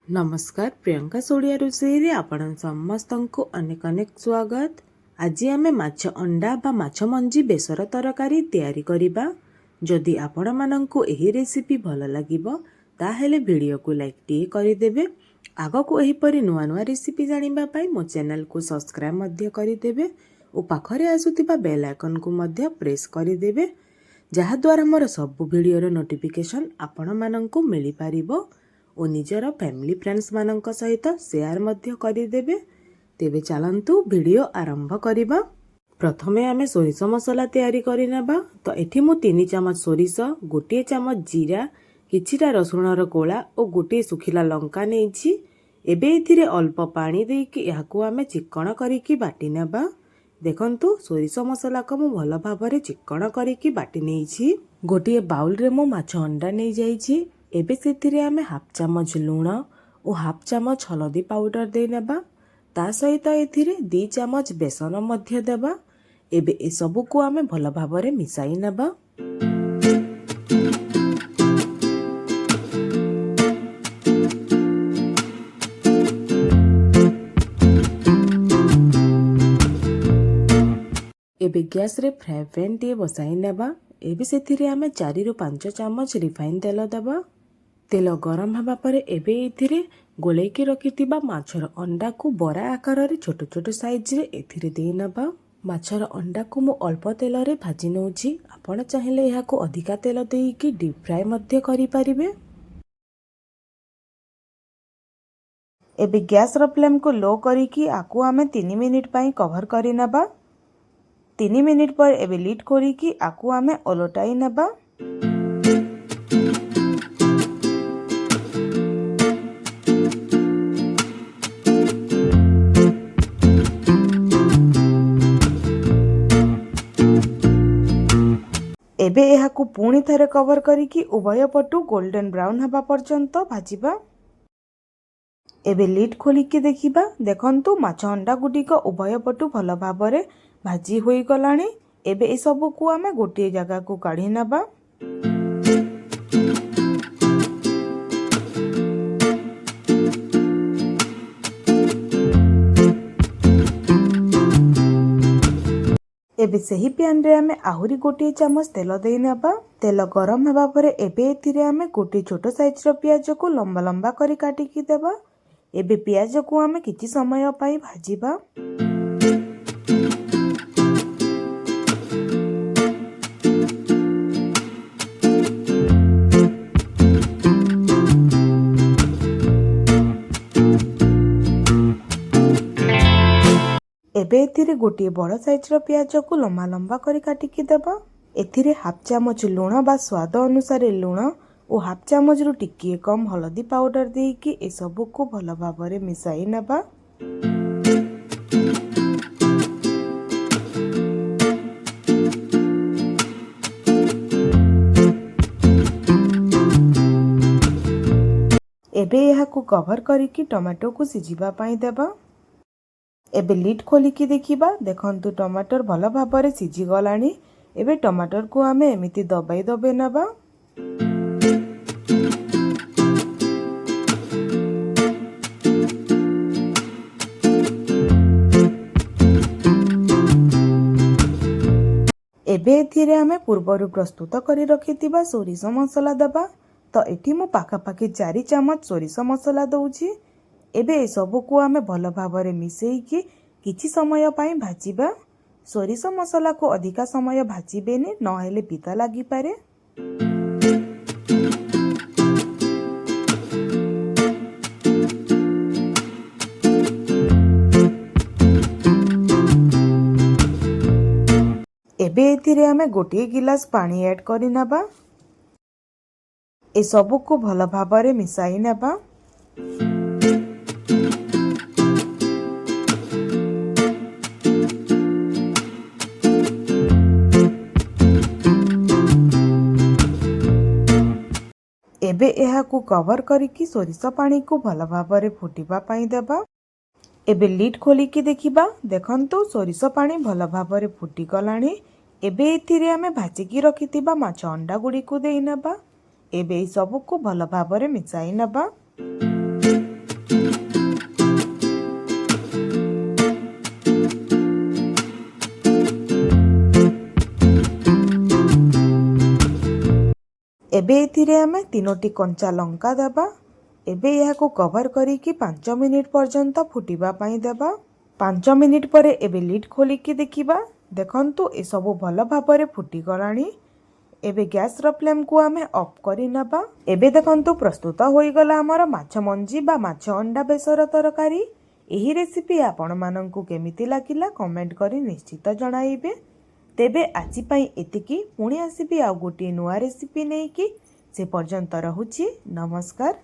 नमस्कार प्रियंका सोडिया रोषेई रे आपण समस्तंकु अनेक अनेक स्वागत। आज आमे माछ अंडा बा माछ मंजी बेसर तरकारी तैयारी करिबा। जदि आपण मानंकु एही रेसिपी भल लागिबो ताहेले वीडियो को लाइक टी करि देबे। आगो को एही परि नुवा नुवा रेसिपी जानिबा पई मो चैनल को सब्सक्राइब मध्य करि देबे ओ पाखरे आसुतिबा बेल आइकन को मध्य प्रेस करि देबे जहा द्वारा मोर सब वीडियो रो नोटिफिकेशन आपण मानंकु मिली पारिबो ओ निजर फैमिली फ्रेंड्स मानक सहित शेयर मध्य करदेवे। तेबे चलंतु वीडियो आरंभ करिबा। प्रथमे आमे सोरिष मसला तैयारी करि नेबा। तो एठी मु 3 चमच सोरिष, 1 चमच जीरा, किछिटा रसुण रो कोला और 1 सुखिला लंका नेछि। एबे एथिरे अल्प पानी देकी याकू आमे चिक्कण करिकी बाटी नेबा। देखंतु सोरिष मसला को मु भल भाबरे चिक्कण करिकी बाटी नेछि। गोटे बाउल रे मु माछ अंडा नै जाइछि। एबे सेथिरे आमे हाफ चामच लूण और हाफ चामच हलदी पाउडर दे नेबा। ता सहित एथिरे 2 चमच बेसन मध्य देबा। एबे ए सब को आमे भल भाबरे मिसाई नेबा। एबे गैस रे फ्राई पैन टे बसाई नेबा। एबे सेथिरे आमे 4 रु 5 चमच रिफाइन तेल देबा। तेल गरम हवा पर एबे एथिरे गोलेकी रखिथिबा माछर अंडा को बड़ा आकार रे छोट छोट साइज रे एथिरे दे नबा। माछर अंडा को मु अल्प तेल रे भाजी नउछि। आपण चाहिले एहा को अधिका तेल देकी डीप फ्राई मध्य करि परिबे। एबे गैस रो फ्लेम को लो करिकी आकु आमे 3 मिनिट पई कवर करि नबा। 3 मिनिट पर एबे लिड करिकी आकु आमे ओलटाई नबा। एबे एहाकू पुणी थरे कवर करिकी उभय पटु गोल्डन ब्राउन हबा पर्यंत भाजिबा। एबे लिड खोलिकी देखिबा। देखंतु माछ अंडा गुटिक उभय पटु भल भाबरे भाजी होई गलाणी। एबे ए सब को आमे गोटे जगह को काढी नबा। एबे सही पैन रे आमे आहुरी 1 चमच तेल देई नेबा। तेल गरम हेबा परे एबे एथिरे आमे गोटे छोट साइज रो प्याज को लंबा लंबा करी काटिकी देबा। एबे प्याज को आमे किछि समय पई भाजिबा। एबे एथिरे गोटे बड़ साइज रो प्याज को लंबा लंबा करी काटिकी देबा। एथिरे हाफ चामच लूण बा स्वाद अनुसार लूण और हाफ चामच रु टिकिए कम हलदी पाउडर देकी ए सब को भल भाबरे मिसाई नेबा। एबे एहा को कवर करिकी टमाटो को सिजिबा पई देबा। एबे लिड खोलिकी देखिबा। देखंतु टमाटर भल भाबरे सिजी गलाणी। एबे टमाटर को आमे एमिति दबाई दबे नबा। एबे एथिरे आमे पूर्वरु प्रस्तुत करी रखिथिबा सोरिष मसला दबा। तो एठी मु पाखापाखि 4 चमच सोरिष मसला दउछि। एबे ए सब को आमे भल भाबरे मिसेइकी किछि समय पई भाजिबा। सोरिष मसला को अधिका समय भाजिबेनी नहेले पिता लागि पारे। एबे एथिरे आमे गोटे गिलास पानी ऐड करि नबा। ए सब को भल भाबरे मिसाई नबा। एबे एहा को कवर करिकी सोरिष पानी को भल भाबरे फुटिबा पई देबा। एबे लिड खोलिकी देखिबा। देखंतु सोरिष पानी भल भाबरे फुटी गलाणी। एबे एथिरे आमे भाजिकी रखिथिबा माछ अंडा गुडी को देई नेबा। एबे सब को भल भाबरे मिसाई नेबा। ଏବେ ଏଥିରେ ଆମେ 3ଟି କଞ୍ଚା ଲଙ୍କା ଦେବା। ଏବେ ଏହାକୁ କଭର କରିକି 5 ମିନିଟ୍ ପର୍ଯ୍ୟନ୍ତ ଫୁଟିବା ପାଇଁ ଦେବା। 5 ମିନିଟ୍ ପରେ ଏବେ ଲିଡ୍ ଖୋଲିକି ଦେଖିବା। ଦେଖନ୍ତୁ ଏସବୁ ଭଲ ଭାବରେ ଫୁଟିଗଲାଣି। ଏବେ ଗ୍ୟାସର ଫ୍ଲେମ୍କୁ ଆମେ ଅଫ୍ କରିନେବା। ଏବେ ଦେଖନ୍ତୁ ପ୍ରସ୍ତୁତ ହୋଇଗଲା ଆମର ମାଛ ମଞ୍ଜି ବା ମାଛ ଅଣ୍ଡା ବେସର ତରକାରୀ। ଏହି ରେସିପି ଆପଣମାନଙ୍କୁ କେମିତି ଲାଗିଲା କମେଣ୍ଟ କରି ନିଶ୍ଚିତ ଜଣାଇବେ। ତେବେ ଆଜି ପାଇଁ ଏତିକି। ପୁଣି ଆସିବି ଆଉ ଗୋଟିଏ ନୂଆ ରେସିପି ନେଇକି। ସେ ପର୍ଯ୍ୟନ୍ତ ରହୁଛି। ନମସ୍କାର।